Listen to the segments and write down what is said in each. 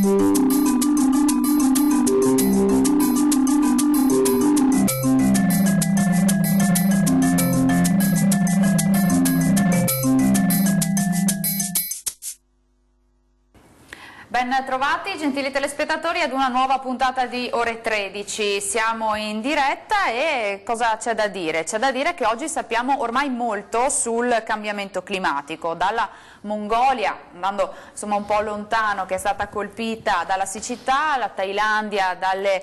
Ben trovati gentili telespettatori ad una nuova puntata di Ore 13, siamo in diretta e cosa c'è da dire? C'è da dire che oggi sappiamo ormai molto sul cambiamento climatico, dalla Mongolia, andando insomma un po' lontano, che è stata colpita dalla siccità, la Thailandia dalle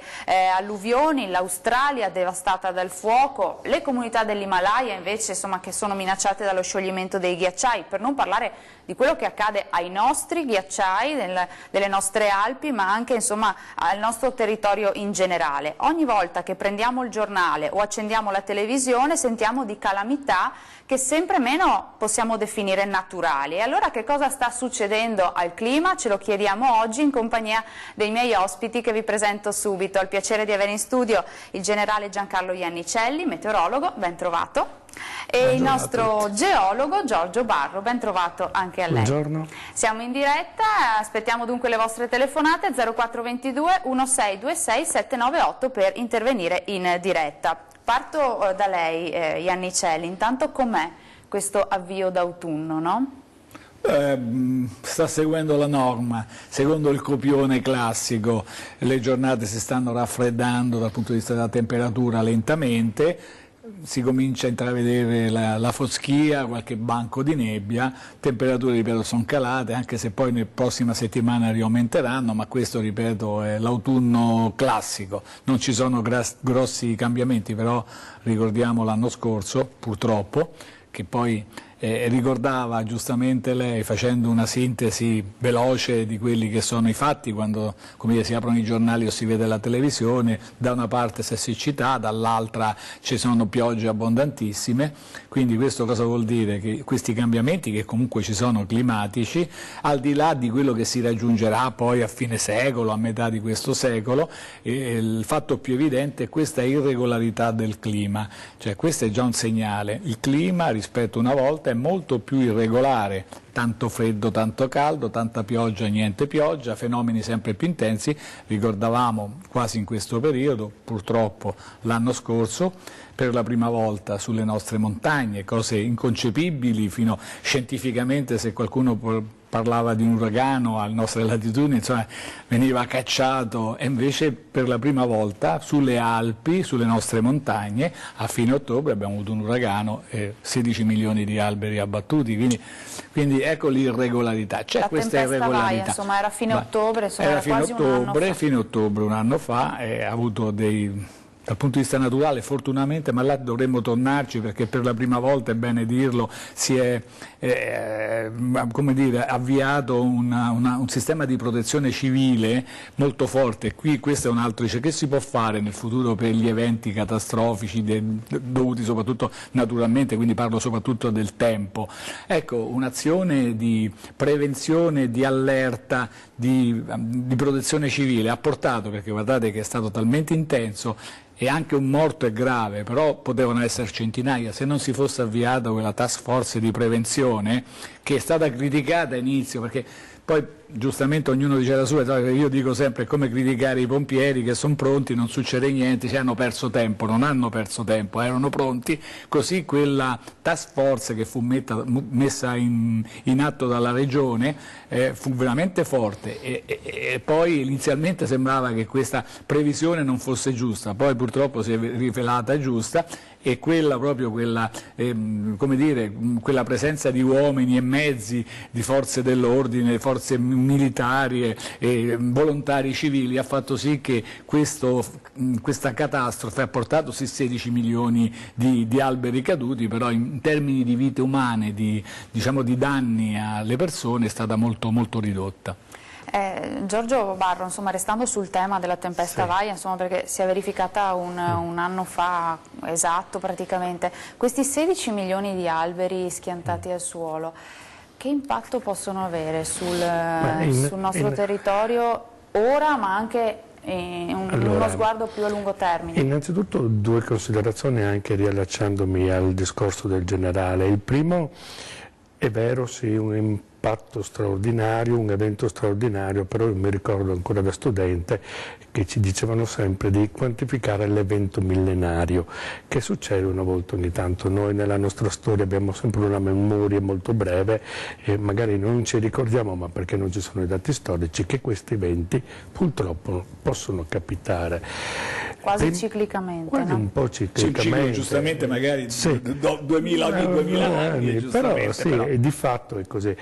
alluvioni, l'Australia devastata dal fuoco, le comunità dell'Himalaya invece insomma che sono minacciate dallo scioglimento dei ghiacciai, per non parlare di quello che accade ai nostri ghiacciai, delle nostre Alpi, ma anche insomma al nostro territorio in generale. Ogni volta che prendiamo il giornale o accendiamo la televisione sentiamo di calamità che sempre meno possiamo definire naturali. E allora che cosa sta succedendo al clima? Ce lo chiediamo oggi in compagnia dei miei ospiti che vi presento subito. Ho il piacere di avere in studio il generale Giancarlo Iannicelli, meteorologo, ben trovato. E il nostro geologo Giorgio Barro, ben trovato anche a lei. Buongiorno. Siamo in diretta, aspettiamo dunque le vostre telefonate 0422 1626 798 per intervenire in diretta. Parto da lei Iannicelli, intanto com'è questo avvio d'autunno, no? Sta seguendo la norma, secondo il copione classico, le giornate si stanno raffreddando dal punto di vista della temperatura lentamente, si comincia a intravedere la foschia, qualche banco di nebbia, temperature ripeto sono calate anche se poi nella prossima settimana riaumenteranno, ma questo ripeto è l'autunno classico, non ci sono grossi cambiamenti, però ricordiamo l'anno scorso purtroppo che poi ricordava giustamente lei facendo una sintesi veloce di quelli che sono i fatti quando come dire, si aprono i giornali o si vede la televisione, da una parte c'è siccità, dall'altra ci sono piogge abbondantissime, quindi questo cosa vuol dire? Che questi cambiamenti che comunque ci sono climatici, al di là di quello che si raggiungerà poi a fine secolo, a metà di questo secolo, il fatto più evidente è questa irregolarità del clima, cioè questo è già un segnale, il clima rispetto a una volta è molto più irregolare, tanto freddo, tanto caldo, tanta pioggia, niente pioggia, fenomeni sempre più intensi, ricordavamo quasi in questo periodo, purtroppo l'anno scorso, per la prima volta sulle nostre montagne, cose inconcepibili fino scientificamente se qualcuno parlava di un uragano alle nostre latitudini, insomma veniva cacciato e invece per la prima volta sulle Alpi, sulle nostre montagne, a fine ottobre abbiamo avuto un uragano e 16 milioni di alberi abbattuti, quindi ecco l'irregolarità, c'è questa irregolarità. Vaia, insomma era fine ottobre, insomma, era fine ottobre un anno fa e ha avuto dal punto di vista naturale fortunatamente, ma là dovremmo tornarci perché per la prima volta, è bene dirlo, si è come dire, avviato un sistema di protezione civile molto forte. Qui questo è un altro, dice che si può fare nel futuro per gli eventi catastrofici dovuti soprattutto naturalmente, quindi parlo soprattutto del tempo. Ecco, un'azione di prevenzione, di allerta, di protezione civile ha portato, perché guardate che è stato talmente intenso e anche un morto è grave, però potevano essere centinaia, se non si fosse avviata quella task force di prevenzione che è stata criticata all'inizio, perché poi giustamente ognuno dice la sua, io dico sempre è come criticare i pompieri che sono pronti, non succede niente, hanno perso tempo, non hanno perso tempo, erano pronti, così quella task force che fu messa in atto dalla regione fu veramente forte e poi inizialmente sembrava che questa previsione non fosse giusta, poi purtroppo si è rivelata giusta e quella come dire, quella presenza di uomini e mezzi, di forze dell'ordine, forze militari e volontari civili ha fatto sì che questa catastrofe ha portato sì 16 milioni di alberi caduti, però in termini di vite umane, di danni alle persone è stata molto, molto ridotta. Giorgio Barro, insomma, restando sul tema della tempesta Vaia, insomma, perché si è verificata un anno fa esatto praticamente, questi 16 milioni di alberi schiantati al suolo, che impatto possono avere sul nostro territorio ora, ma anche uno sguardo più a lungo termine? Innanzitutto due considerazioni, anche riallacciandomi al discorso del generale. Il primo, è vero, sì, un impatto impatto straordinario, un evento straordinario, però io mi ricordo ancora da studente che ci dicevano sempre di quantificare l'evento millenario, che succede una volta ogni tanto. Noi nella nostra storia abbiamo sempre una memoria molto breve e magari non ci ricordiamo, ma perché non ci sono i dati storici, che questi eventi purtroppo possono capitare. Quasi ciclicamente, quasi no? un po' ciclicamente. Giustamente magari sì. 2000 anni, però sì, però. Di fatto è così.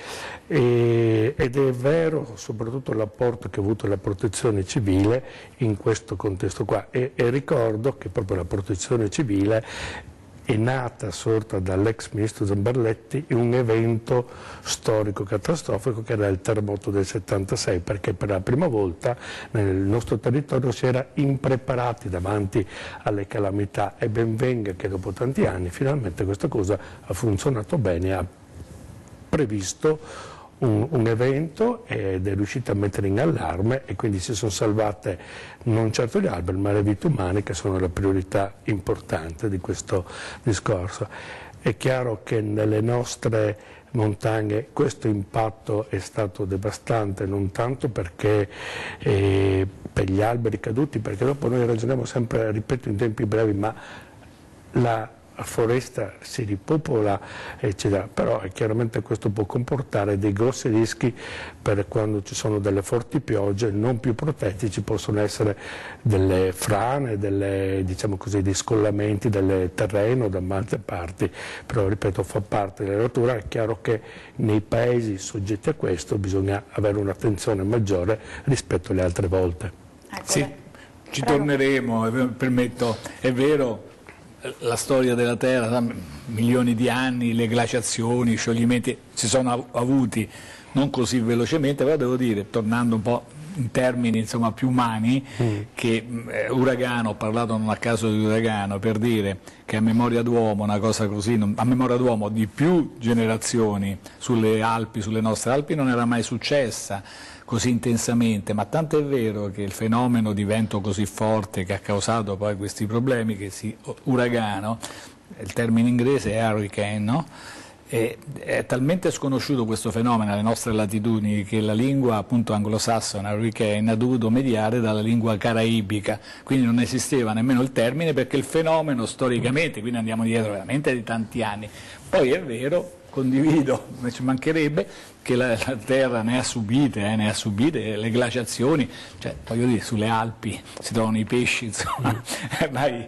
Ed è vero soprattutto l'apporto che ha avuto la protezione civile in questo contesto qua. E ricordo che proprio la protezione civile è nata, sorta dall'ex ministro Zamberletti, in un evento storico catastrofico che era il terremoto del 76, perché per la prima volta nel nostro territorio si era impreparati davanti alle calamità, e ben venga che dopo tanti anni finalmente questa cosa ha funzionato bene, ha previsto un evento ed è riuscita a mettere in allarme, e quindi si sono salvate non certo gli alberi ma le vite umane, che sono la priorità importante di questo discorso. È chiaro che nelle nostre montagne questo impatto è stato devastante, non tanto perché per gli alberi caduti, perché dopo noi ragioniamo sempre, ripeto, in tempi brevi, ma la foresta si ripopola, eccetera. Però chiaramente questo può comportare dei grossi rischi per quando ci sono delle forti piogge non più protetti. Ci possono essere delle frane, diciamo così, dei scollamenti del terreno da molte parti, però ripeto, fa parte della natura. È chiaro che nei paesi soggetti a questo bisogna avere un'attenzione maggiore rispetto alle altre volte. Ecco, sì, ci torneremo, permetto, è vero. La storia della Terra, milioni di anni, le glaciazioni, i scioglimenti si sono avuti non così velocemente, però devo dire, tornando un po' in termini insomma, più umani, che uragano, ho parlato non a caso di uragano, per dire che a memoria d'uomo una cosa così, a memoria d'uomo di più generazioni sulle Alpi, sulle nostre Alpi, non era mai successa così intensamente, ma tanto è vero che il fenomeno di vento così forte che ha causato poi questi problemi, che uragano, il termine inglese è hurricane, no? È talmente sconosciuto questo fenomeno alle nostre latitudini che la lingua appunto anglosassone, hurricane, ha dovuto mediare dalla lingua caraibica, quindi non esisteva nemmeno il termine, perché il fenomeno storicamente, quindi andiamo dietro veramente di tanti anni. Poi è vero, condivido, non ci mancherebbe, che la Terra ne ha subite, le glaciazioni, cioè voglio dire, sulle Alpi si trovano i pesci, insomma, vai,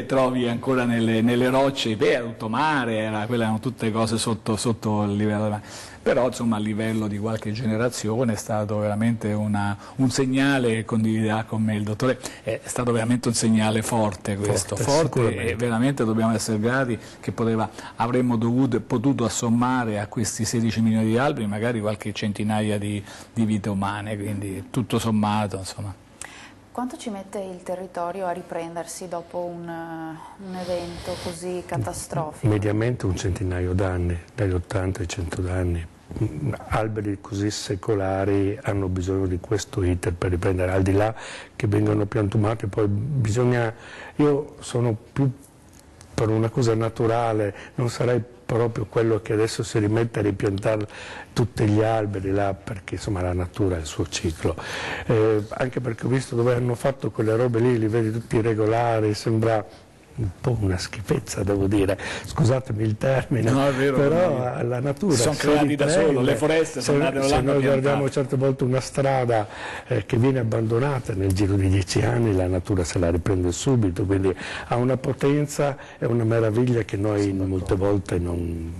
trovi ancora nelle rocce, era tutto mare, quelle erano tutte cose sotto il livello del mare. Però insomma a livello di qualche generazione è stato veramente un segnale, condividerà con me il dottore, è stato veramente un segnale forte questo, forte, e veramente dobbiamo essere grati che avremmo potuto assommare a questi 16 milioni di alberi magari qualche centinaia di vite umane, quindi tutto sommato insomma. Quanto ci mette il territorio a riprendersi dopo un evento così catastrofico? Mediamente un centinaio d'anni, dagli 80 ai 100 anni. Alberi così secolari hanno bisogno di questo iter per riprendere, al di là che vengano piantumati, poi io sono più per una cosa naturale, non sarei proprio quello che adesso si rimette a ripiantare tutti gli alberi là, perché insomma la natura ha il suo ciclo, anche perché ho visto dove hanno fatto quelle robe lì, li vedi tutti regolari, sembra un po' una schifezza, devo dire, scusatemi il termine, no, è vero, però la natura sono creati da solo, le foreste sono nate da là. Se noi guardiamo certe volte una strada che viene abbandonata, nel giro di 10 anni la natura se la riprende subito, quindi ha una potenza e una meraviglia che noi molte volte non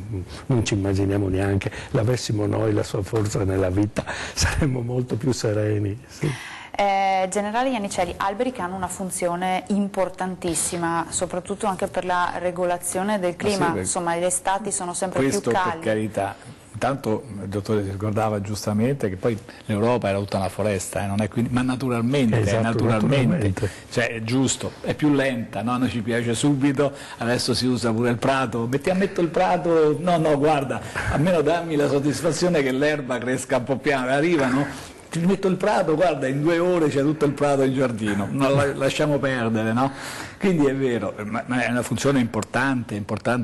ci immaginiamo neanche. L'avessimo noi la sua forza nella vita saremmo molto più sereni. Sì. Generale Iannicelli, alberi che hanno una funzione importantissima, soprattutto anche per la regolazione del clima, sì, insomma le estati sono sempre più calde. Questo per carità, intanto il dottore ricordava giustamente che poi l'Europa era tutta una foresta, non è quindi, ma naturalmente, esatto, naturalmente, cioè è giusto, è più lenta, no? A noi ci piace subito, adesso si usa pure il prato, metto il prato, no guarda, almeno dammi la soddisfazione che l'erba cresca un po' piano, arrivano ti metto il prato, guarda, in 2 ore c'è tutto il prato in giardino, non lasciamo perdere, no? Quindi è vero, ma è una funzione importante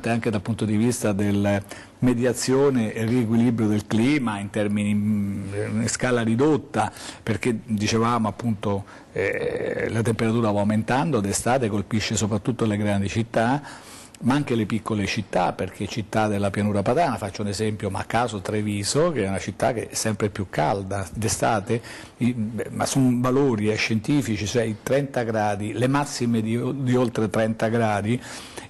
anche dal punto di vista del mediazione e riequilibrio del clima in termini in scala ridotta, perché dicevamo appunto la temperatura va aumentando, d'estate colpisce soprattutto le grandi città, ma anche le piccole città, perché città della pianura padana, faccio un esempio, ma a caso Treviso, che è una città che è sempre più calda d'estate, ma sono valori scientifici, cioè i 30 gradi, le massime di oltre 30 gradi,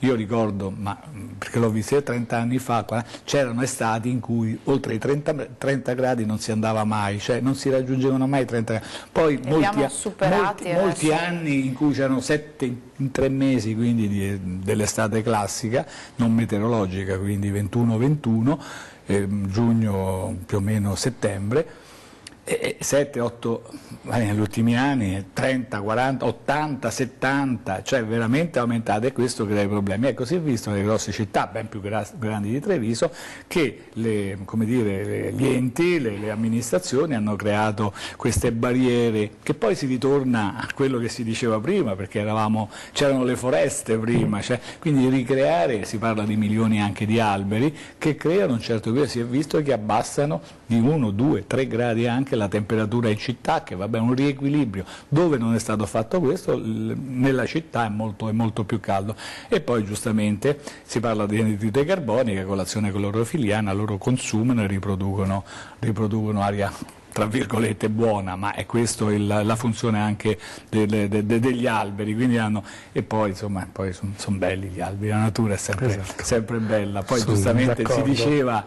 io ricordo, ma perché l'ho visto 30 anni fa, c'erano estati in cui oltre i 30 gradi non si andava mai, cioè non si raggiungevano mai i 30 gradi. Poi molti anni in cui c'erano 7 in 3 mesi, quindi dell'estate classica, non meteorologica, quindi 21-21, giugno più o meno settembre, 7-8 negli ultimi anni, 30, 40, 80, 70, cioè veramente aumentate, e questo crea problemi. Ecco, si è visto nelle grosse città, ben più grandi di Treviso, che gli enti, le amministrazioni hanno creato queste barriere, che poi si ritorna a quello che si diceva prima, perché c'erano le foreste prima, quindi ricreare, si parla di milioni anche di alberi, che creano un certo periodo, si è visto che abbassano di 1, 2, 3 gradi anche la temperatura in città, che vabbè è un riequilibrio. Dove non è stato fatto questo, nella città è molto più caldo. E poi giustamente si parla di anidride carbonica, con l'azione clorofiliana loro consumano e riproducono aria tra virgolette buona, ma è questa la funzione anche degli alberi, quindi e poi insomma sono belli gli alberi, la natura è sempre bella. Poi giustamente si diceva,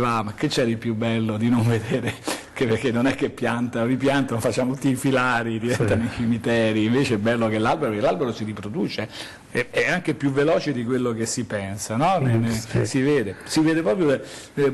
ma che c'è di più bello di non vedere, perché non è che ripiantano, facciamo tutti i filari, diventano i cimiteri, invece è bello che l'albero si riproduce, è anche più veloce di quello che si pensa, no? Si vede proprio,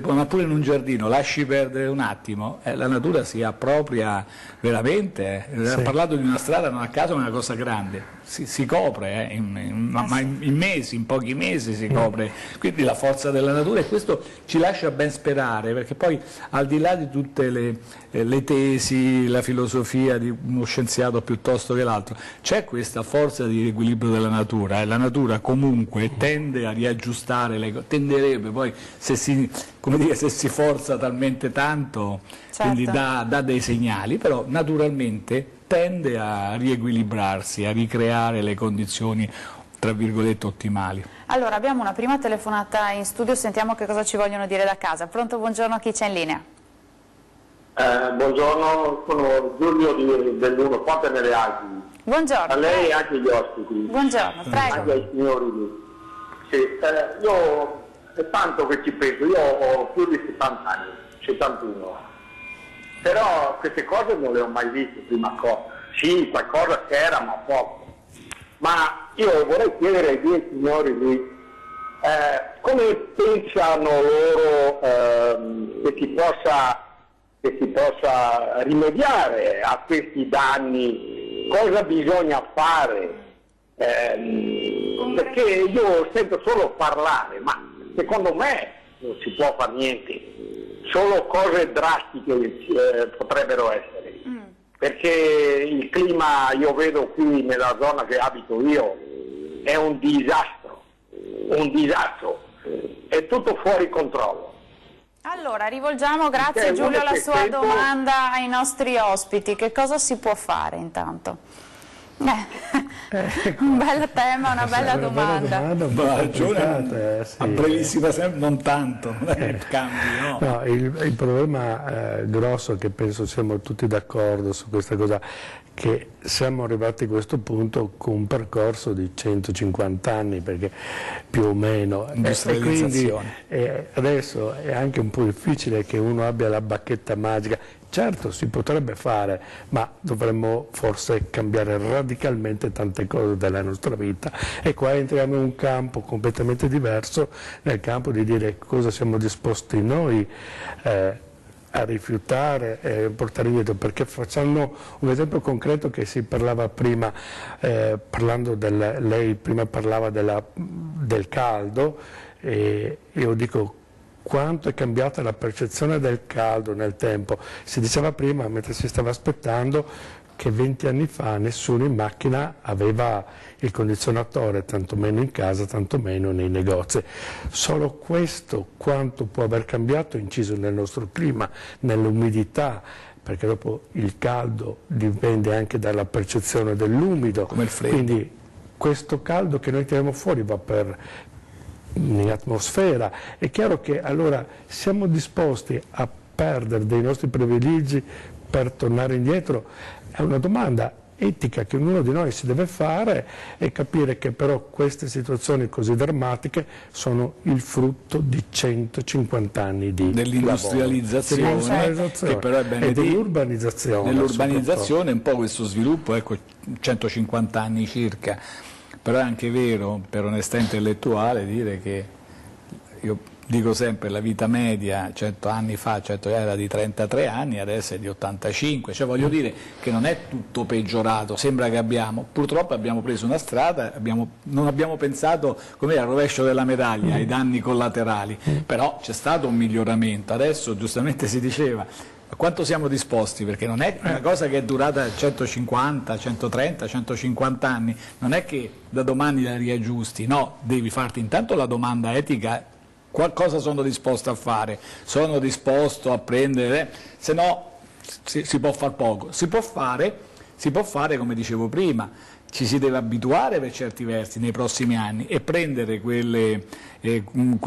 ma pure in un giardino, lasci perdere un attimo, la natura si appropria veramente, ha parlato di una strada non a caso, è una cosa grande, si copre, in pochi mesi si copre, quindi la forza della natura, e questo ci lascia ben sperare, perché poi al di là di tutte le tesi, la filosofia di uno scienziato piuttosto che l'altro, c'è questa forza di riequilibrio della natura, e la natura comunque tende a riaggiustare le cose, tenderebbe poi se si forza talmente tanto, quindi dà dei segnali, però naturalmente tende a riequilibrarsi, a ricreare le condizioni tra virgolette ottimali. Allora, abbiamo una prima telefonata in studio, sentiamo che cosa ci vogliono dire da casa. Pronto, buongiorno, chi c'è in linea? Buongiorno, sono Giulio dell'Uno, Ponte nelle Alpi. Buongiorno. A lei e anche agli ospiti. Buongiorno, prego. Anche ai signori lì. Sì, io è tanto che ci penso, io ho più di 70 anni, 71. Però queste cose non le ho mai viste prima cosa. Sì, qualcosa c'era, ma poco. Ma io vorrei chiedere ai due signori lì, come pensano loro che si possa rimediare a questi danni, cosa bisogna fare, perché io sento solo parlare, ma secondo me non si può fare niente, solo cose drastiche potrebbero essere, perché il clima, io vedo qui nella zona che abito io, è un disastro, è tutto fuori controllo. Allora, rivolgiamo, grazie Giulio, la sua domanda ai nostri ospiti. Che cosa si può fare intanto? Un bel tema, una bella domanda. Ha ragione, a brevissima sempre, non tanto, cambi, no? No, il problema grosso, che penso siamo tutti d'accordo su questa cosa, che siamo arrivati a questo punto con un percorso di 150 anni, perché più o meno, e quindi adesso è anche un po' difficile che uno abbia la bacchetta magica. Certo, si potrebbe fare, ma dovremmo forse cambiare radicalmente tante cose della nostra vita, e qua entriamo in un campo completamente diverso, nel campo di dire cosa siamo disposti noi a rifiutare e portare indietro, perché facciamo un esempio concreto che si parlava prima, lei prima parlava del caldo, e io dico quanto è cambiata la percezione del caldo nel tempo. Si diceva prima, mentre si stava aspettando, che 20 anni fa nessuno in macchina aveva il condizionatore, tantomeno in casa, tantomeno nei negozi. Solo questo, quanto può aver cambiato, inciso nel nostro clima, nell'umidità, perché dopo il caldo dipende anche dalla percezione dell'umido. Come il freddo. Quindi questo caldo che noi tiriamo fuori va in atmosfera. È chiaro che allora siamo disposti a perdere dei nostri privilegi per tornare indietro? È una domanda etica che ognuno di noi si deve fare e capire che però queste situazioni così drammatiche sono il frutto di 150 anni di dell'industrializzazione, che però è bene e dell'urbanizzazione. Nell'urbanizzazione un po' questo sviluppo, ecco, 150 anni circa, però è anche vero, per onestà intellettuale, dire che io dico sempre la vita media 100 anni fa era di 33 anni, adesso è di 85, cioè voglio dire che non è tutto peggiorato, sembra che purtroppo abbiamo preso una strada, non abbiamo pensato come al rovescio della medaglia, ai danni collaterali, però c'è stato un miglioramento, adesso giustamente si diceva quanto siamo disposti, perché non è una cosa che è durata 150, 130, 150 anni, non è che da domani la riaggiusti, no, devi farti intanto la domanda etica. Cosa sono disposto a fare? Sono disposto a prendere, se no si può far poco. Si può fare come dicevo prima, ci si deve abituare per certi versi nei prossimi anni e prendere quei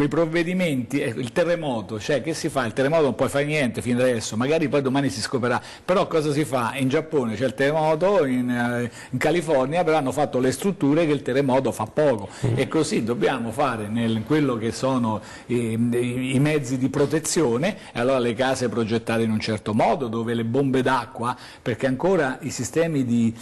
provvedimenti, il terremoto, cioè che si fa? Il terremoto non puoi fare niente fino adesso, magari poi domani si scoprirà, però cosa si fa? In Giappone c'è il terremoto, in California però hanno fatto le strutture che il terremoto fa poco e così dobbiamo fare quello che sono i mezzi di protezione, e allora le case progettate in un certo modo, dove le bombe d'acqua, perché ancora i sistemi di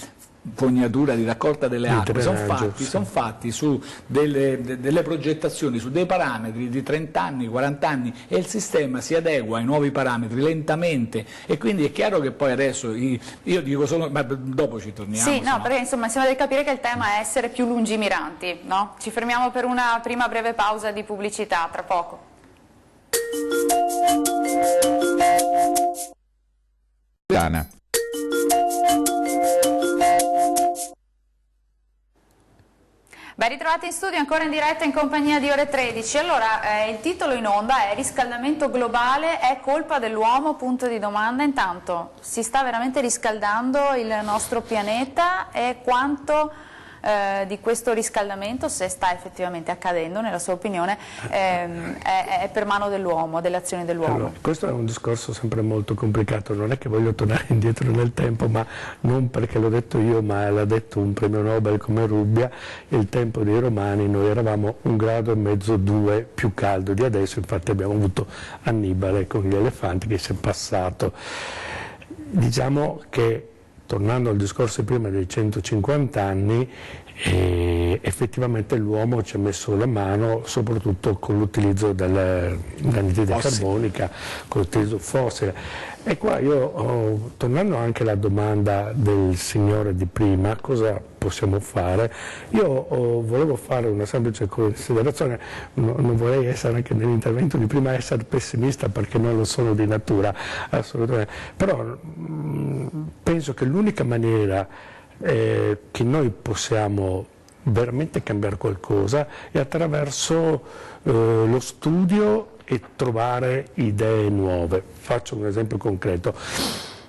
fognatura, di raccolta delle acque sono fatti su delle progettazioni, su dei parametri di 30 anni, 40 anni e il sistema si adegua ai nuovi parametri lentamente e quindi è chiaro che poi adesso io dico solo, ma dopo ci torniamo. Sì, no, perché insomma sembra di capire che il tema è essere più lungimiranti, no? Ci fermiamo per una prima breve pausa di pubblicità, tra poco. Ben ritrovati in studio, ancora in diretta in compagnia di Ore 13. Allora, il titolo in onda è riscaldamento globale, è colpa dell'uomo, punto di domanda. Intanto, si sta veramente riscaldando il nostro pianeta e quanto di questo riscaldamento, se sta effettivamente accadendo, nella sua opinione, è per mano dell'uomo, delle azioni dell'uomo? Allora, questo è un discorso sempre molto complicato, non è che voglio tornare indietro nel tempo, ma non perché l'ho detto io, ma l'ha detto un premio Nobel come Rubbia, il tempo dei Romani noi eravamo 1,5 gradi, 2 più caldo di adesso, infatti abbiamo avuto Annibale con gli elefanti che si è passato. Diciamo che tornando al discorso prima dei 150 anni, effettivamente l'uomo ci ha messo la mano soprattutto con l'utilizzo dell'anidride carbonica, con l'utilizzo fossile. E qua io, tornando anche alla domanda del signore di prima, cosa possiamo fare? Io volevo fare una semplice considerazione, non vorrei essere anche nell'intervento di prima essere pessimista perché non lo sono di natura, assolutamente, però penso che l'unica maniera che noi possiamo veramente cambiare qualcosa è attraverso lo studio e trovare idee nuove. Faccio un esempio concreto.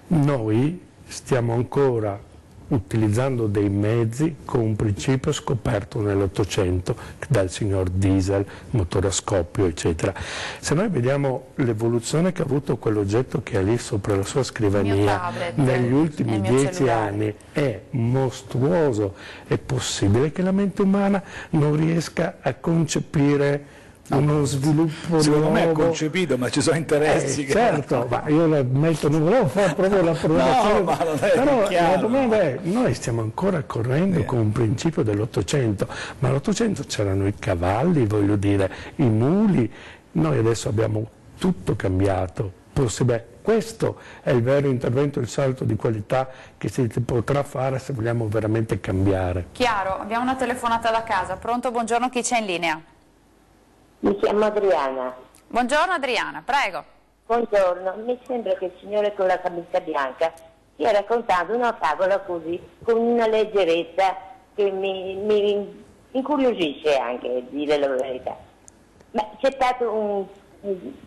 Noi stiamo ancora utilizzando dei mezzi con un principio scoperto nell'Ottocento dal signor Diesel, motore a scoppio, eccetera. Se noi vediamo l'evoluzione che ha avuto quell'oggetto che è lì sopra la sua scrivania negli ultimi 10 anni, è mostruoso. È possibile che la mente umana non riesca a concepire uno sviluppo secondo nuovo. Me è concepito, ma ci sono interessi certo, ma io la metto, non volevo fare proprio la provocazione, ma non è però chiaro. la domanda è, noi stiamo ancora correndo con un principio dell'Ottocento, ma all'Ottocento c'erano i cavalli, voglio dire, i muli, noi adesso abbiamo tutto cambiato. Questo è il vero intervento, il salto di qualità che si potrà fare se vogliamo veramente cambiare. Chiaro, abbiamo una telefonata da casa. Pronto, buongiorno, chi c'è in linea? Mi chiamo Adriana. Buongiorno Adriana, prego. Buongiorno, mi sembra che il signore con la camicia bianca stia raccontando una favola così, con una leggerezza che mi incuriosisce anche, a dire la verità. Ma c'è stato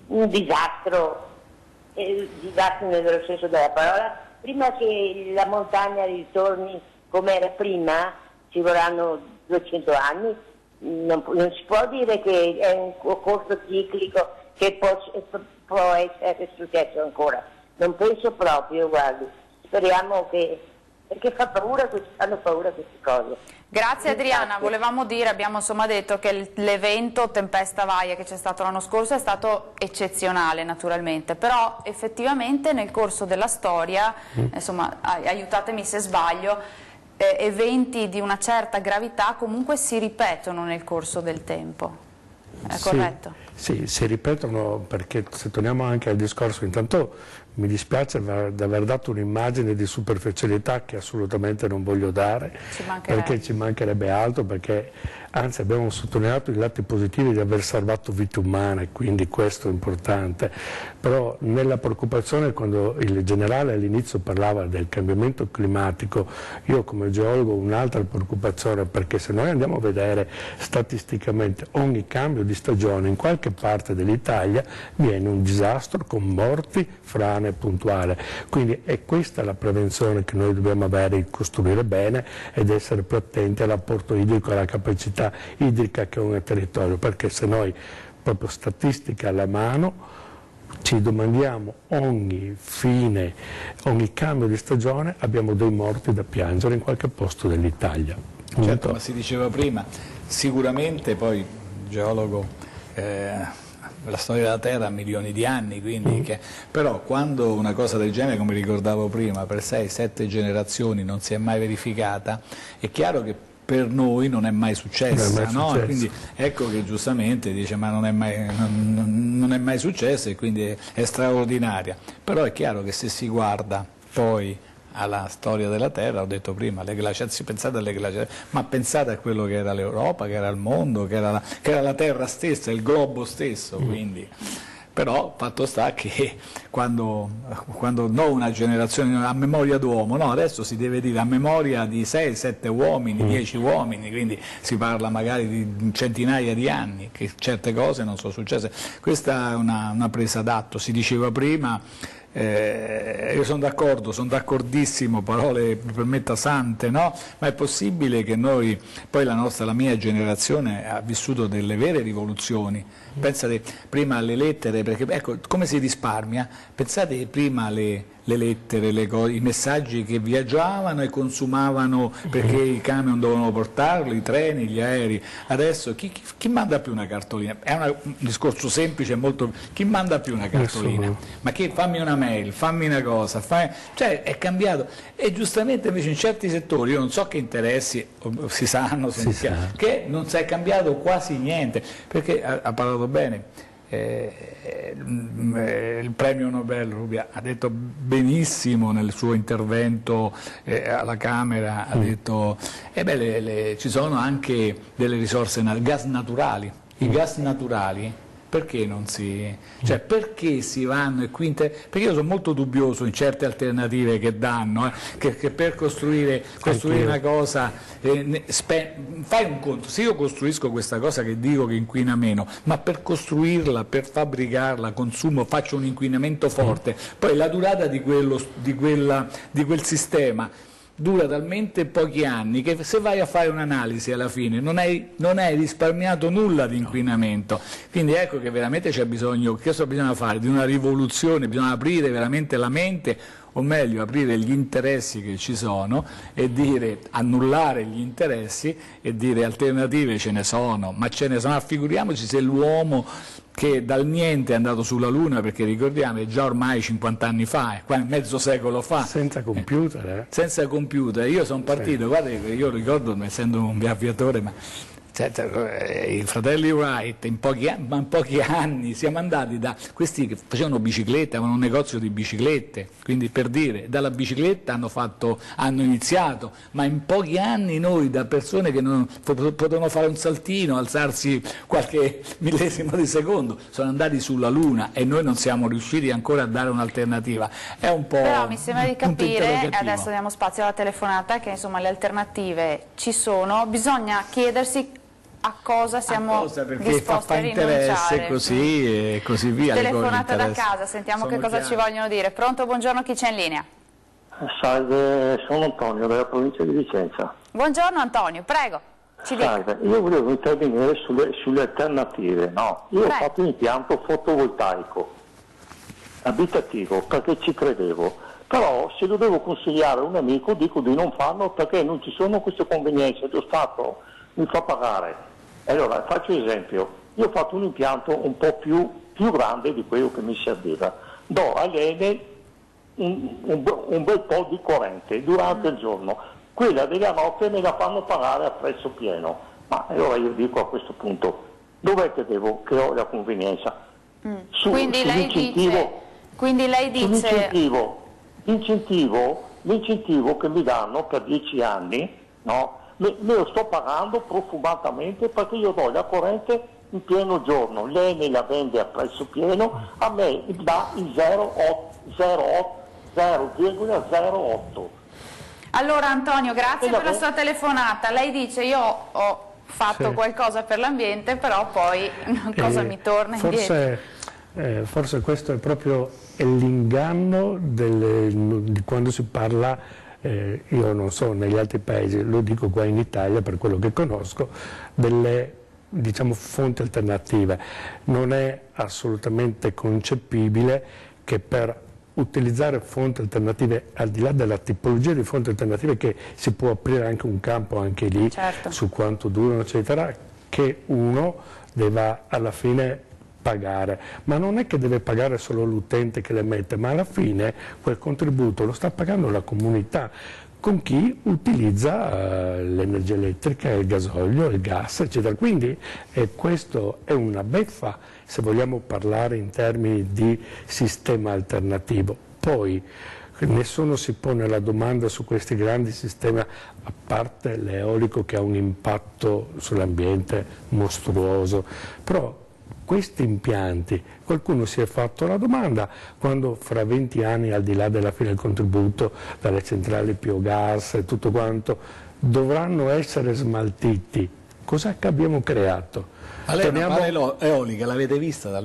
un disastro nello senso della parola, prima che la montagna ritorni come era prima, ci vorranno 200 anni, non si può dire che è un corso ciclico che può essere successo ancora, non penso proprio, guardi, speriamo che, perché fanno paura queste cose. Grazie Adriana, volevamo dire, abbiamo insomma detto che l'evento Tempesta Vaia che c'è stato l'anno scorso è stato eccezionale naturalmente, però effettivamente nel corso della storia, insomma aiutatemi se sbaglio, eventi di una certa gravità comunque si ripetono nel corso del tempo, è corretto? Sì, si ripetono, perché se torniamo anche al discorso, intanto mi dispiace di aver dato un'immagine di superficialità che assolutamente non voglio dare, perché ci mancherebbe altro, perché anzi abbiamo sottolineato i lati positivi di aver salvato vite umane, quindi questo è importante, però nella preoccupazione, quando il generale all'inizio parlava del cambiamento climatico, io come geologo ho un'altra preoccupazione, perché se noi andiamo a vedere statisticamente ogni cambio di stagione in qualche parte dell'Italia viene un disastro con morti, frane puntuale, quindi è questa la prevenzione che noi dobbiamo avere, costruire bene ed essere più attenti all'apporto idrico e alla capacità idrica che ha un territorio, perché se noi proprio statistica alla mano ci domandiamo ogni cambio di stagione abbiamo dei morti da piangere in qualche posto dell'Italia. Certo, ma si diceva prima, sicuramente poi geologo la storia della Terra ha milioni di anni, quindi però quando una cosa del genere, come ricordavo prima, per 6-7 generazioni non si è mai verificata, è chiaro che per noi non è mai successa, no? Quindi ecco che giustamente dice ma non è mai successa e quindi è straordinaria, però è chiaro che se si guarda poi alla storia della Terra, ho detto prima, le glaciazioni, pensate alle glaciazioni, ma pensate a quello che era l'Europa, che era il mondo, che era la Terra stessa, il globo stesso, quindi. Però fatto sta che quando non una generazione a memoria d'uomo, no, adesso si deve dire a memoria di 6-7 uomini, 10 uomini, quindi si parla magari di centinaia di anni che certe cose non sono successe. Questa è una presa d'atto, si diceva prima. Io sono d'accordo, sono d'accordissimo, parole mi permetta sante, no? Ma è possibile che noi, poi la mia generazione ha vissuto delle vere rivoluzioni, pensate prima alle lettere, perché ecco come si risparmia, pensate prima alle lettere, i messaggi che viaggiavano e consumavano perché i camion dovevano portarli, i treni, gli aerei. Adesso chi manda più una cartolina? È un discorso semplice, molto. Chi manda più una cartolina? Nessuno. Ma che fammi una mail, fammi una cosa, cioè è cambiato. E giustamente invece in certi settori, io non so che interessi si sanno, che non si è cambiato quasi niente, perché ha parlato bene. Il premio Nobel Rubbia ha detto benissimo nel suo intervento alla Camera, ha detto ci sono anche delle risorse, gas naturali, i gas naturali. Perché non si... cioè perché si vanno e qui... perché io sono molto dubbioso in certe alternative che danno, che per costruire una cosa... fai un conto, se io costruisco questa cosa che dico che inquina meno, ma per costruirla, per fabbricarla, consumo, faccio un inquinamento forte, poi la durata di quel sistema dura talmente pochi anni che se vai a fare un'analisi alla fine non hai risparmiato nulla di inquinamento. Quindi ecco che veramente c'è bisogno, che cosa bisogna fare? Di una rivoluzione, bisogna aprire veramente la mente, o meglio aprire gli interessi che ci sono e dire, annullare gli interessi e dire alternative ce ne sono, ma figuriamoci se l'uomo che dal niente è andato sulla Luna, perché ricordiamo è già ormai 50 anni fa, mezzo secolo fa. Senza computer. Senza computer, io sono partito, guarda, io ricordo, essendo un aviatore, ma I fratelli Wright in pochi anni siamo andati da questi che facevano biciclette, avevano un negozio di biciclette, quindi per dire, dalla bicicletta hanno iniziato, ma in pochi anni noi da persone che non potevano fare un saltino, alzarsi qualche millesimo di secondo, sono andati sulla Luna e noi non siamo riusciti ancora a dare un'alternativa. È un po'. Però mi sembra di capire, adesso diamo spazio alla telefonata, che insomma le alternative ci sono, bisogna chiedersi a cosa siamo disposti a rinunciare. Così e così via. Telefonata da casa, sentiamo che cosa ci vogliono dire. Pronto, buongiorno, chi c'è in linea? Salve, sono Antonio della provincia di Vicenza. Buongiorno Antonio, prego, ci dica. Salve, io volevo intervenire sulle alternative, no? Io ho fatto un impianto fotovoltaico abitativo perché ci credevo, però se dovevo consigliare a un amico dico di non farlo perché non ci sono queste convenienze, lo Stato mi fa pagare. Allora, faccio esempio, io ho fatto un impianto un po' più grande di quello che mi serviva, do all'Enel un bel po' di corrente durante il giorno, quella della notte me la fanno pagare a prezzo pieno, ma allora io dico a questo punto, dov'è che ho la convenienza? Quindi lei dice... L'incentivo che mi danno per 10 anni, no? Me lo sto pagando profumatamente perché io do la corrente in pieno giorno, lei me la vende a prezzo pieno, a me dà il 0,08. Allora Antonio, grazie per la sua telefonata. Lei dice io ho fatto qualcosa per l'ambiente, però poi cosa mi torna indietro? Forse questo è proprio l'inganno di quando si parla. Io non so negli altri paesi, lo dico qua in Italia per quello che conosco, delle fonti alternative. Non è assolutamente concepibile che per utilizzare fonti alternative, al di là della tipologia di fonti alternative, che si può aprire anche un campo anche lì, su quanto durano eccetera, che uno debba alla fine pagare, ma non è che deve pagare solo l'utente che le mette, ma alla fine quel contributo lo sta pagando la comunità con chi utilizza l'energia elettrica, il gasolio, il gas, eccetera. Quindi questo è una beffa se vogliamo parlare in termini di sistema alternativo. Poi nessuno si pone la domanda su questi grandi sistemi, a parte l'eolico che ha un impatto sull'ambiente mostruoso, però questi impianti, qualcuno si è fatto la domanda quando fra 20 anni, al di là della fine del contributo dalle centrali biogas e tutto quanto, dovranno essere smaltiti, cos'è che abbiamo creato? Ma lei eolica l'avete vista?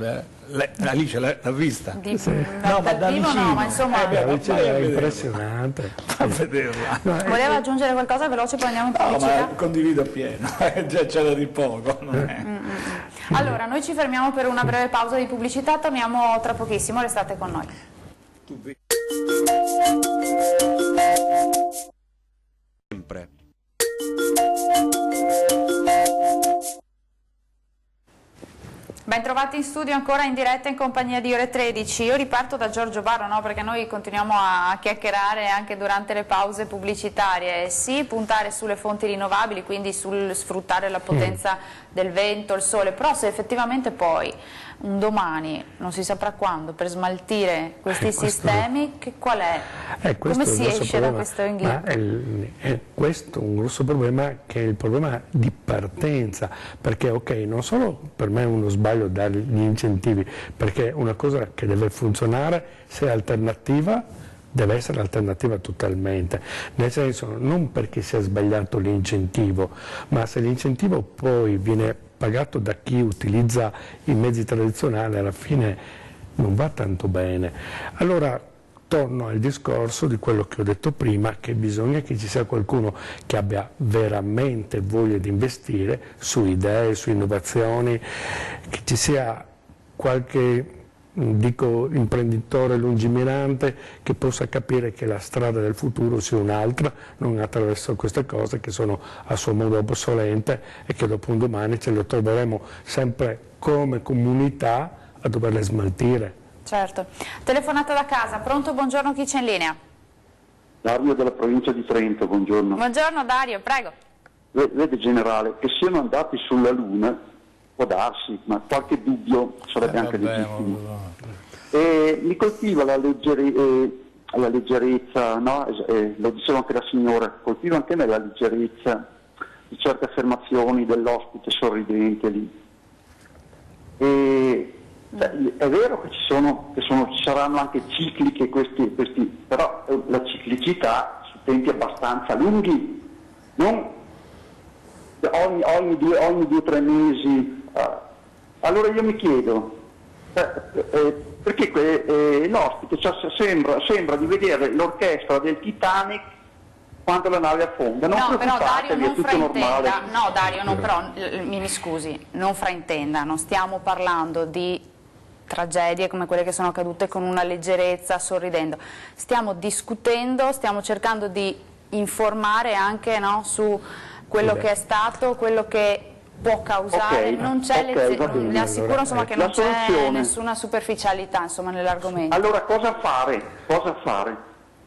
Alice l'ha vista? No, ma da vicino. No, ma insomma... è impressionante. A vederla. Voleva aggiungere qualcosa veloce, poi andiamo in pubblicità? No, ma condivido appieno, già c'è da dir poco. Allora, noi ci fermiamo per una breve pausa di pubblicità, torniamo tra pochissimo, restate con noi. Sempre. Bentrovati in studio ancora in diretta in compagnia di Ore 13. Io riparto da Giorgio Barro, no? Perché noi continuiamo a chiacchierare anche durante le pause pubblicitarie. Sì, puntare sulle fonti rinnovabili, quindi sul sfruttare la potenza del vento, il sole, però se effettivamente poi un domani, non si saprà quando, per smaltire questi sistemi, qual è? Come si esce da questo inghippo? È questo un grosso problema, che è il problema di partenza, perché ok, non solo per me è uno sbaglio dare gli incentivi, perché una cosa che deve funzionare, se è alternativa, deve essere alternativa totalmente, nel senso non perché sia sbagliato l'incentivo, ma se l'incentivo poi viene pagato da chi utilizza i mezzi tradizionali, alla fine non va tanto bene. Allora torno al discorso di quello che ho detto prima, che bisogna che ci sia qualcuno che abbia veramente voglia di investire su idee, su innovazioni, che ci sia qualche imprenditore lungimirante che possa capire che la strada del futuro sia un'altra, non attraverso queste cose che sono a suo modo obsolente e che dopo un domani ce le troveremo sempre come comunità a doverle smaltire. Certo. Telefonata da casa, pronto, buongiorno, chi c'è in linea? Dario della provincia di Trento, buongiorno. Buongiorno Dario, prego. vede generale, che siano andati sulla Luna, può darsi, ma qualche dubbio sarebbe anche legittimo. E mi colpiva la leggerezza, no? Lo diceva anche la signora, colpiva anche me la leggerezza di certe affermazioni dell'ospite sorridente lì. E è vero che ci saranno anche cicliche questi, però la ciclicità su tempi abbastanza lunghi, non ogni 2 o 3 mesi. Allora io mi chiedo, perché l'ospite sembra di vedere l'orchestra del Titanic quando la nave affonda. Non no, però Dario non fraintenda, no Dario, no, però mi scusi, non fraintenda, non stiamo parlando di tragedie come quelle che sono accadute con una leggerezza, sorridendo, stiamo discutendo, stiamo cercando di informare anche, no, su quello che è stato, quello che può causare, non c'è, le assicuro insomma, che non c'è nessuna superficialità insomma, nell'argomento. Allora cosa fare?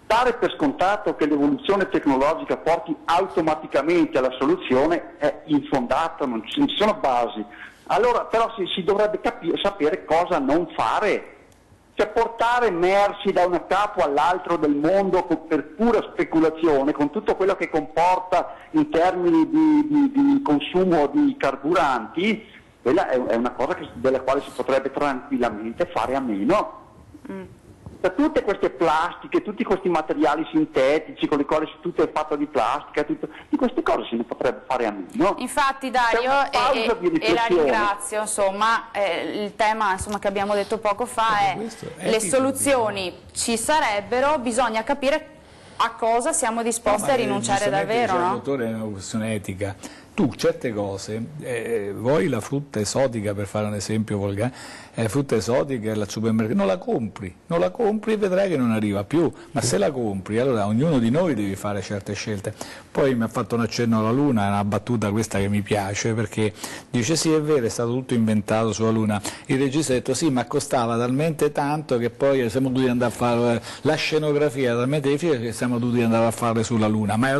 Dare per scontato che l'evoluzione tecnologica porti automaticamente alla soluzione è infondato, non ci sono basi. Allora però si dovrebbe sapere cosa non fare. Cioè portare merci da un capo all'altro del mondo per pura speculazione, con tutto quello che comporta in termini di consumo di carburanti, quella è una cosa della quale si potrebbe tranquillamente fare a meno. Da tutte queste plastiche, tutti questi materiali sintetici con i quali tutto è fatto di plastica, di queste cose se ne potrebbe fare a meno. Infatti Dario, e la ringrazio, insomma, il tema insomma, che abbiamo detto poco fa è le soluzioni ci sarebbero, bisogna capire a cosa siamo disposti a rinunciare davvero. No? Dottore, è una questione etica. Tu certe cose, vuoi la frutta esotica, per fare un esempio volgare, frutta esotica al supermercato, non la compri e vedrai che non arriva più, ma se la compri allora ognuno di noi deve fare certe scelte. Poi mi ha fatto un accenno alla Luna, è una battuta questa che mi piace, perché dice sì è vero, è stato tutto inventato sulla Luna, il regista ha detto sì ma costava talmente tanto che poi siamo dovuti andare a fare la scenografia, talmente difficile che siamo dovuti andare a fare sulla Luna, ma era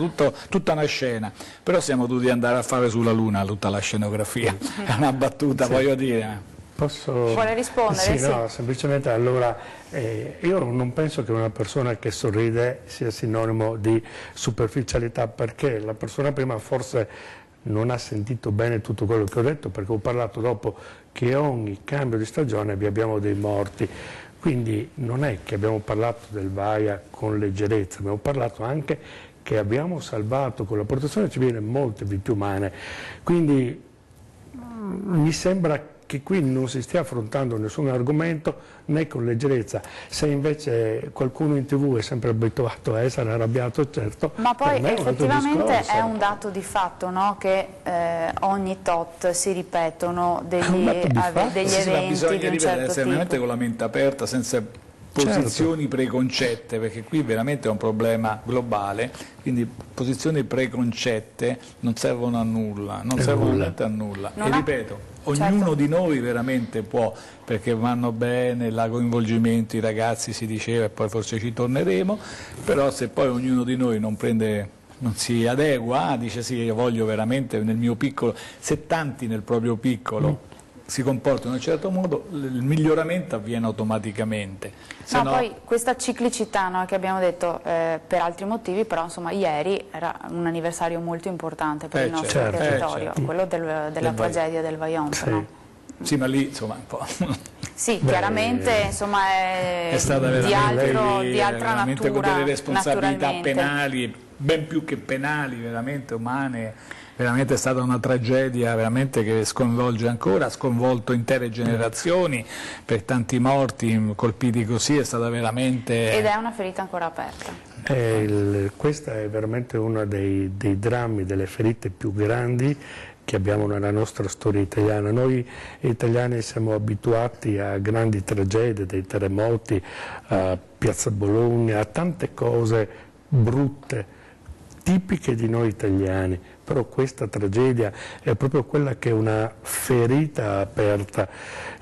tutta una scena, però siamo dovuti andare a fare sulla Luna tutta la scenografia, è una battuta, voglio dire. Vuole rispondere? Sì, no, semplicemente allora io non penso che una persona che sorride sia sinonimo di superficialità, perché la persona prima forse non ha sentito bene tutto quello che ho detto, perché ho parlato dopo che ogni cambio di stagione vi abbiamo dei morti. Quindi non è che abbiamo parlato del Vaia con leggerezza, abbiamo parlato anche che abbiamo salvato con la protezione civile molte vite umane. Quindi mi sembra che qui non si stia affrontando nessun argomento né con leggerezza. Se invece qualcuno in TV è sempre abituato a essere arrabbiato, certo. Ma poi effettivamente è un dato di fatto, no? Che ogni tot si ripetono degli eventi di un certo tipo. Veramente con la mente aperta, senza posizioni preconcette, perché qui veramente è un problema globale, quindi posizioni preconcette non servono a nulla, non servono veramente a nulla. E ripeto, ognuno di noi veramente può, perché vanno bene, il coinvolgimento, i ragazzi si diceva e poi forse ci torneremo, però se poi ognuno di noi non si adegua, dice sì io voglio veramente nel mio piccolo, se tanti nel proprio piccolo si comportano in un certo modo, il miglioramento avviene automaticamente. No, poi questa ciclicità, no, che abbiamo detto per altri motivi, però insomma ieri era un anniversario molto importante per il nostro territorio, quello della tragedia del Vajont. Sì. No? Sì, ma lì insomma un po'. Sì, chiaramente insomma è stata di altra natura, con delle responsabilità naturalmente. penali, ben più che penali, veramente umane. Veramente è stata una tragedia veramente che sconvolge ancora, ha sconvolto intere generazioni, per tanti morti colpiti così è stata veramente... Ed è una ferita ancora aperta. Questa è veramente uno dei drammi, delle ferite più grandi che abbiamo nella nostra storia italiana. Noi italiani siamo abituati a grandi tragedie, dei terremoti, a Piazza Bologna, a tante cose brutte, tipiche di noi italiani, però questa tragedia è proprio quella che è una ferita aperta.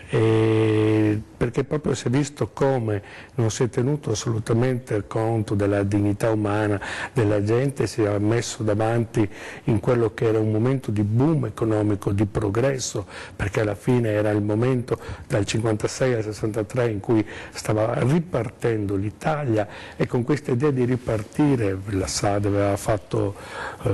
perché proprio si è visto come non si è tenuto assolutamente conto della dignità umana della gente, si è messo davanti in quello che era un momento di boom economico, di progresso, perché alla fine era il momento dal 56 al 63 in cui stava ripartendo l'Italia, e con questa idea di ripartire la SAD aveva fatto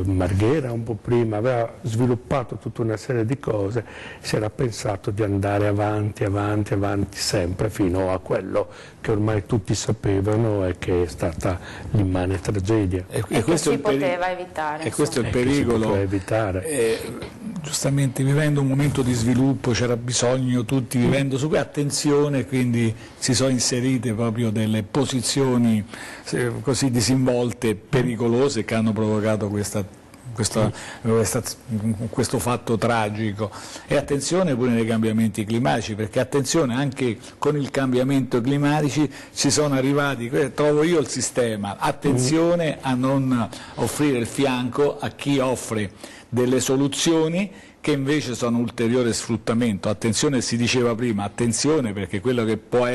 Marghera un po' prima, aveva sviluppato tutta una serie di cose, si era pensato di andare avanti, avanti, avanti sempre fino a quello che ormai tutti sapevano e che è stata l'immane tragedia. E questo si poteva evitare. E questo è il pericolo. Giustamente vivendo un momento di sviluppo c'era bisogno, tutti vivendo su questo, attenzione, quindi si sono inserite proprio delle posizioni così disinvolte, pericolose, che hanno provocato questo fatto tragico. E attenzione pure nei cambiamenti climatici, perché attenzione, anche con il cambiamento climatico ci sono arrivati, trovo io il sistema, attenzione a non offrire il fianco a chi offre delle soluzioni che invece sono ulteriore sfruttamento. Attenzione, si diceva prima, attenzione, perché quello che può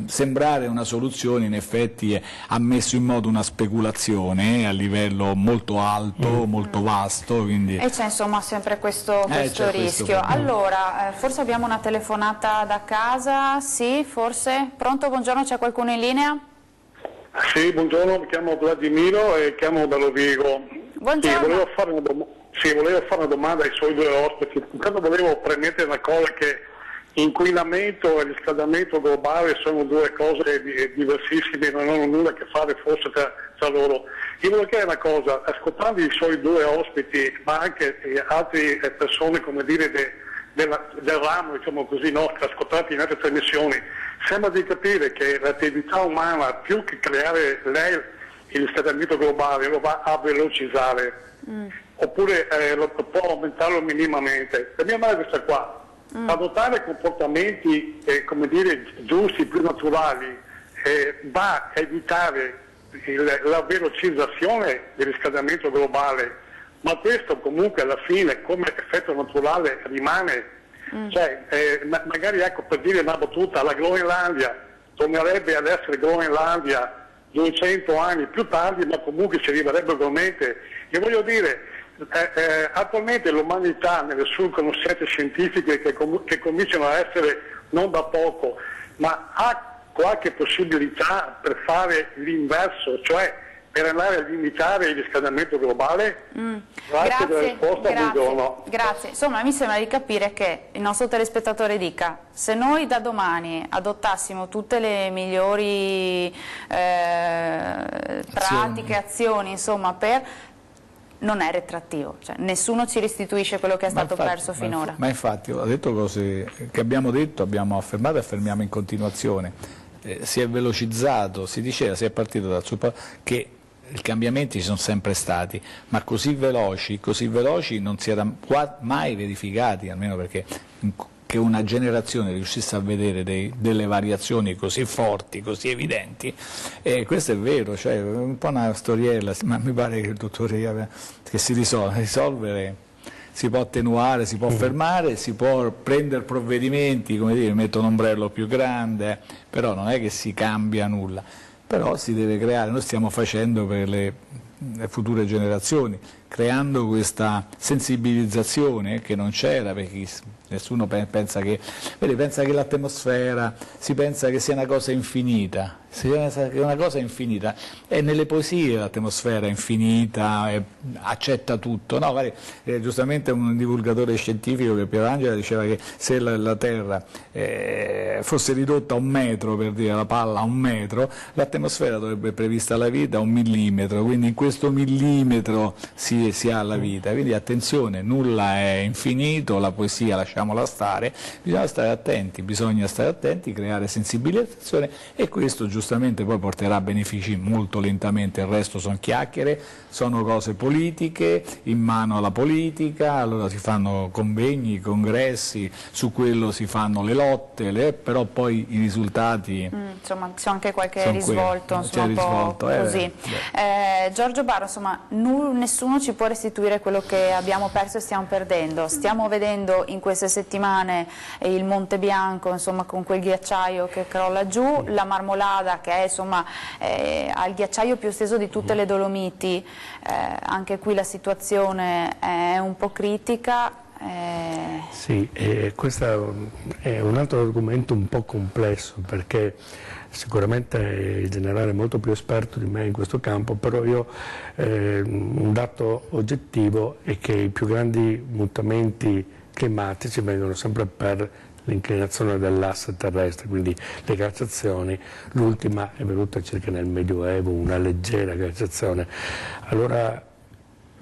sembrare una soluzione in effetti ha messo in moto una speculazione a livello molto alto, molto vasto. Quindi... E c'è insomma sempre questo rischio. Allora, forse abbiamo una telefonata da casa, sì, forse? Pronto, buongiorno, c'è qualcuno in linea? Sì, buongiorno, mi chiamo Vladimiro e chiamo da Rovigo. Buongiorno. Volevo fare una domanda ai suoi due ospiti. Intanto volevo premettere una cosa, che inquinamento e riscaldamento globale sono due cose diversissime, non hanno nulla a che fare forse tra loro. Io volevo chiedere una cosa, ascoltando i suoi due ospiti, ma anche altre persone, come dire, del ramo, diciamo così, nostre, ascoltati in altre trasmissioni, sembra di capire che l'attività umana, più che creare il riscaldamento globale, lo va a velocizzare, oppure può aumentarlo minimamente. La mia domanda è questa qua. Adottare comportamenti come dire, giusti, più naturali, va a evitare la velocizzazione del riscaldamento globale, ma questo comunque alla fine come effetto naturale rimane. Cioè, magari, ecco, per dire una battuta, la Groenlandia tornerebbe ad essere Groenlandia 200 anni più tardi, ma comunque si arriverebbe ugualmente. E voglio dire, attualmente l'umanità, nelle sue conoscenze scientifiche che cominciano a essere non da poco, ma ha qualche possibilità per fare l'inverso, cioè per andare a limitare il riscaldamento globale? Grazie della risposta, buongiorno. Grazie. Insomma, mi sembra di capire che il nostro telespettatore dica: se noi da domani adottassimo tutte le migliori pratiche, azioni, insomma, non è retrattivo, cioè nessuno ci restituisce quello che è stato perso finora. Ma infatti ho detto cose che abbiamo detto, abbiamo affermato e affermiamo in continuazione. Si è velocizzato, si diceva, si è partito dal che i cambiamenti ci sono sempre stati, ma così veloci non si erano mai verificati, almeno perché che una generazione riuscisse a vedere delle variazioni così forti, così evidenti, questo è vero, cioè un po' una storiella, ma mi pare che il dottore che si risolvere, si può attenuare, si può fermare, si può prendere provvedimenti, come dire, metto un ombrello più grande, però non è che si cambia nulla, però si deve creare, noi stiamo facendo per le future generazioni, creando questa sensibilizzazione che non c'era, perché nessuno pensa che l'atmosfera, si pensa che sia una cosa infinita, e nelle poesie l'atmosfera è infinita, accetta tutto, no? Giustamente un divulgatore scientifico, che Pierangela, diceva che se la Terra fosse ridotta a 1 metro, per dire la palla a 1 metro, l'atmosfera dovrebbe prevista la vita a 1 millimetro, quindi in questo millimetro si ha la vita, quindi attenzione, nulla è infinito, la poesia lasciamola stare, bisogna stare attenti, creare sensibilizzazione, e questo giustamente poi porterà benefici molto lentamente. Il resto sono chiacchiere, sono cose politiche, in mano alla politica, allora si fanno convegni, congressi, su quello si fanno le lotte, però poi i risultati... insomma, c'è anche qualche risvolto, insomma, un po' così. Giorgio Barro, insomma, nessuno ci ci può restituire quello che abbiamo perso e stiamo perdendo. Stiamo vedendo in queste settimane il Monte Bianco, insomma, con quel ghiacciaio che crolla giù, la Marmolada che è, insomma, ha il ghiacciaio più esteso di tutte le Dolomiti, anche qui la situazione è un po' critica. Sì, questo è un altro argomento un po' complesso, perché sicuramente il generale è molto più esperto di me in questo campo, però un dato oggettivo è che i più grandi mutamenti climatici vengono sempre per l'inclinazione dell'asse terrestre, quindi le glaciazioni. L'ultima è venuta circa nel Medioevo, una leggera glaciazione. Allora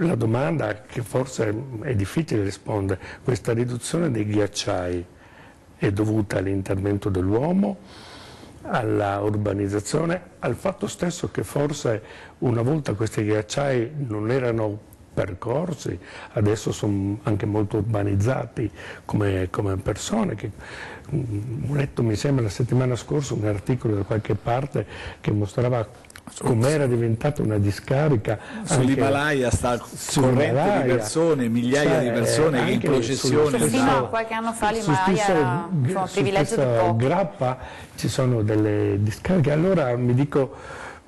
la domanda, che forse è difficile rispondere, questa riduzione dei ghiacciai è dovuta all'intervento dell'uomo, alla urbanizzazione, al fatto stesso che forse una volta questi ghiacciai non erano percorsi, adesso sono anche molto urbanizzati come persone. Ho letto, mi sembra, la settimana scorsa un articolo da qualche parte che mostrava com'era diventata una discarica. Sull'Himalaya sta corrente di persone, migliaia di persone che in processione. Fino a qualche anno fa l'Himalaya era un privilegio di pochi. Grappa ci sono delle discariche. Allora mi dico,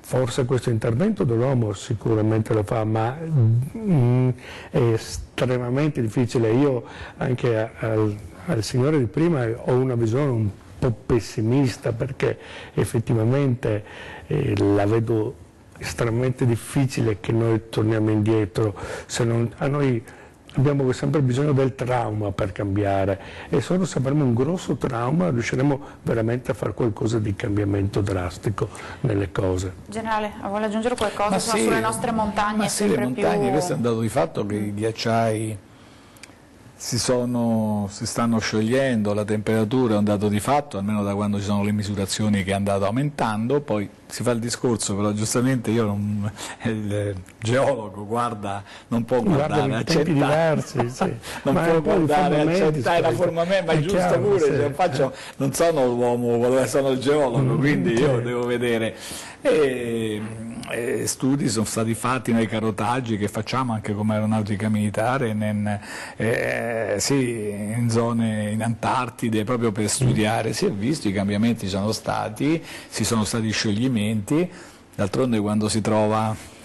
forse questo intervento dell'uomo sicuramente lo fa, ma è estremamente difficile. Io anche al signore di prima ho una visione un po' pessimista, perché effettivamente la vedo estremamente difficile che noi torniamo indietro. A noi abbiamo sempre bisogno del trauma per cambiare, e solo se avremo un grosso trauma riusciremo veramente a fare qualcosa di cambiamento drastico nelle cose. Generale, vuole aggiungere qualcosa sulle nostre montagne? Sì, le montagne, questo è un dato di fatto, che i ghiacciai si stanno sciogliendo, la temperatura è un dato di fatto, almeno da quando ci sono le misurazioni, che è andato aumentando. Poi si fa il discorso, però giustamente il geologo non può guardare, accettare, diversi, sì. non può guardare, accettare la forma ma è giusto chiaro, pure, sì. Non sono l'uomo, sono il geologo, quindi io devo vedere. Studi sono stati fatti nei carotaggi che facciamo anche come aeronautica militare in zone in Antartide, proprio per studiare. Si è visto, i cambiamenti ci sono stati scioglimenti. D'altronde quando si trova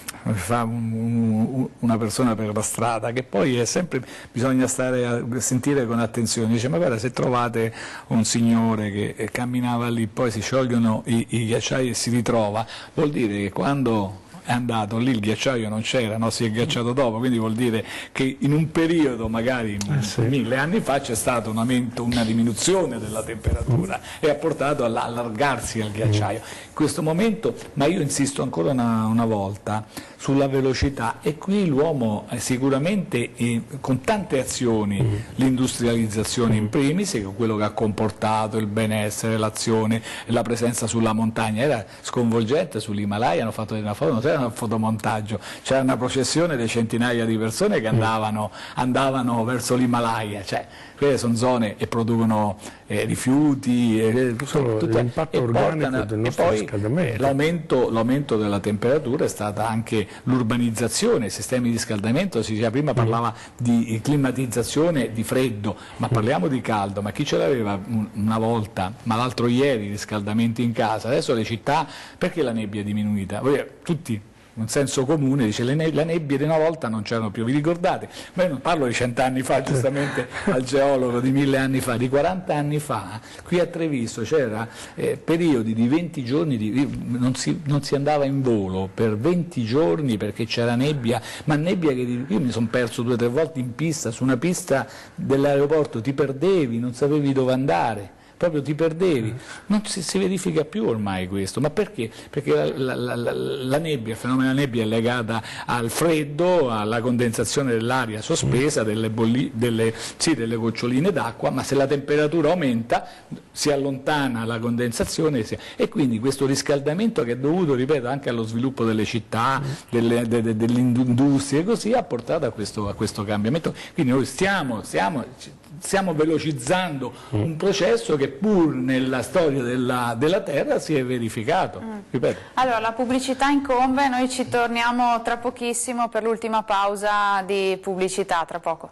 una persona per la strada, che poi è sempre, bisogna stare a sentire con attenzione, dice: ma guarda, se trovate un signore che camminava lì, poi si sciolgono i ghiacciai e si ritrova, vuol dire che quando è andato lì il ghiacciaio non c'era, no? Si è ghiacciato dopo, quindi vuol dire che in un periodo, magari 1000 anni fa, c'è stato un aumento, una diminuzione della temperatura e ha portato all'allargarsi al ghiacciaio. In questo momento, ma io insisto ancora una volta sulla velocità, e qui l'uomo sicuramente con tante azioni, l'industrializzazione in primis, che è quello che ha comportato il benessere, l'azione, la presenza sulla montagna, era sconvolgente. Sull'Himalaya hanno fatto una foto, non c'era un fotomontaggio, c'era una processione di centinaia di persone che andavano verso l'Himalaya, cioè quelle sono zone e producono rifiuti, l'impatto organico del nostro riscaldamento. L'aumento della temperatura è stata anche l'urbanizzazione, sistemi di riscaldamento. Si diceva prima, parlava di climatizzazione di freddo, ma parliamo di caldo. Ma chi ce l'aveva una volta, ma l'altro ieri, riscaldamenti in casa? Adesso le città, perché la nebbia è diminuita? Tutti, un senso comune, dice: la nebbia di una volta non c'erano più, vi ricordate? Ma io non parlo di 100 anni fa, giustamente al geologo, di 1000 anni fa, di 40 anni fa, qui a Treviso c'era periodi di 20 giorni, non si andava in volo per 20 giorni perché c'era nebbia, ma nebbia che io mi sono perso 2 o 3 volte in pista, su una pista dell'aeroporto, ti perdevi, non sapevi dove andare. Proprio ti perdevi. Non si verifica più ormai questo. Ma perché? Perché la nebbia, il fenomeno della nebbia è legata al freddo, alla condensazione dell'aria sospesa, delle goccioline d'acqua, ma se la temperatura aumenta si allontana la condensazione, e quindi questo riscaldamento, che è dovuto, ripeto, anche allo sviluppo delle città, delle industrie e così, ha portato a questo cambiamento. Quindi noi stiamo stiamo velocizzando un processo che pur nella storia della Terra si è verificato. Ripeto. Allora, la pubblicità incombe, noi ci torniamo tra pochissimo per l'ultima pausa di pubblicità, tra poco.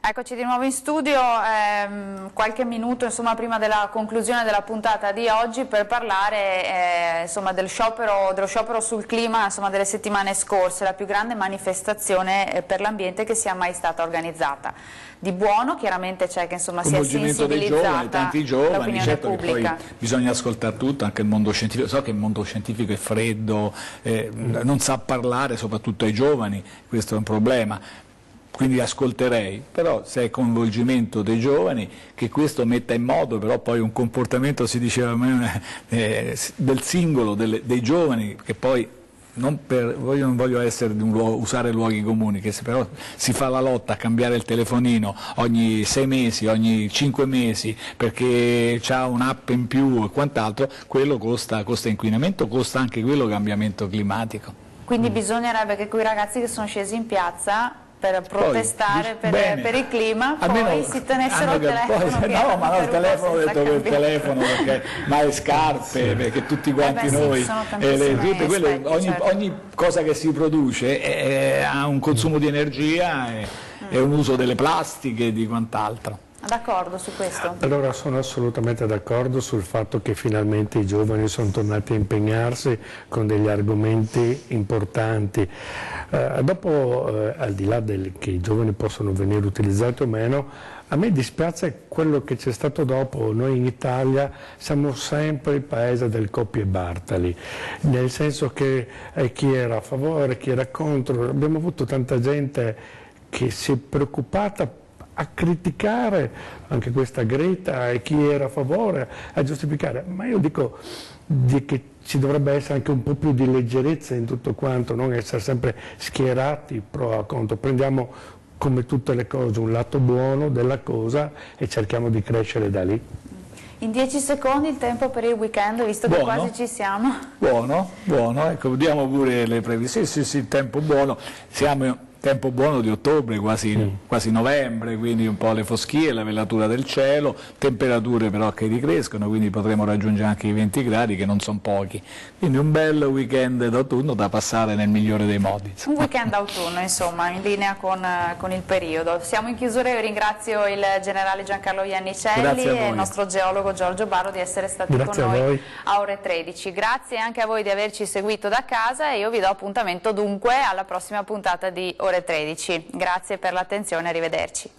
Eccoci di nuovo in studio, qualche minuto insomma, prima della conclusione della puntata di oggi per parlare insomma, dello sciopero sul clima insomma, delle settimane scorse, la più grande manifestazione per l'ambiente che sia mai stata organizzata. Di buono chiaramente c'è che insomma, sia sensibilizzata tanti giovani, l'opinione certo pubblica. Che poi bisogna ascoltare tutto, anche il mondo scientifico. So che il mondo scientifico è freddo, non sa parlare soprattutto ai giovani, questo è un problema. Quindi ascolterei, però se è coinvolgimento dei giovani, che questo metta in moto però poi un comportamento, si diceva del singolo, dei giovani, che poi non voglio essere usare luoghi comuni, che se però si fa la lotta a cambiare il telefonino ogni 6 mesi, ogni 5 mesi, perché c'ha un'app in più e quant'altro, quello costa inquinamento, costa anche quello cambiamento climatico. Quindi bisognerebbe che quei ragazzi che sono scesi in piazza per protestare per il clima, poi si tenessero il telefono. No, ma no, il telefono, ho detto per il telefono, perché mai scarpe, perché tutti quanti noi, ogni cosa che si produce ha un consumo di energia e un uso delle plastiche e di quant'altro. D'accordo su questo? Allora sono assolutamente d'accordo sul fatto che finalmente i giovani sono tornati a impegnarsi con degli argomenti importanti. Dopo, al di là che i giovani possono venire utilizzati o meno, a me dispiace quello che c'è stato dopo. Noi in Italia siamo sempre il paese del copia e bartali, nel senso che chi era a favore, chi era contro. Abbiamo avuto tanta gente che si è preoccupata a criticare anche questa Greta e chi era a favore, a giustificare, ma io dico che ci dovrebbe essere anche un po' più di leggerezza in tutto quanto, non essere sempre schierati pro o contro. Prendiamo come tutte le cose un lato buono della cosa e cerchiamo di crescere da lì. In 10 secondi il tempo per il weekend, visto che quasi ci siamo. Buono, ecco, diamo pure le previsioni, sì, il tempo buono, siamo tempo buono di ottobre, quasi novembre, quindi un po' le foschie, la velatura del cielo, temperature però che ricrescono, quindi potremo raggiungere anche i 20 gradi, che non sono pochi. Quindi un bel weekend d'autunno da passare nel migliore dei modi. Un weekend d'autunno, insomma, in linea con il periodo. Siamo in chiusura, io ringrazio il generale Giancarlo Iannicelli e il nostro geologo Giorgio Barro di essere stati con noi a ore 13. Grazie anche a voi di averci seguito da casa e io vi do appuntamento dunque alla prossima puntata di Ore 13. Grazie per l'attenzione, arrivederci.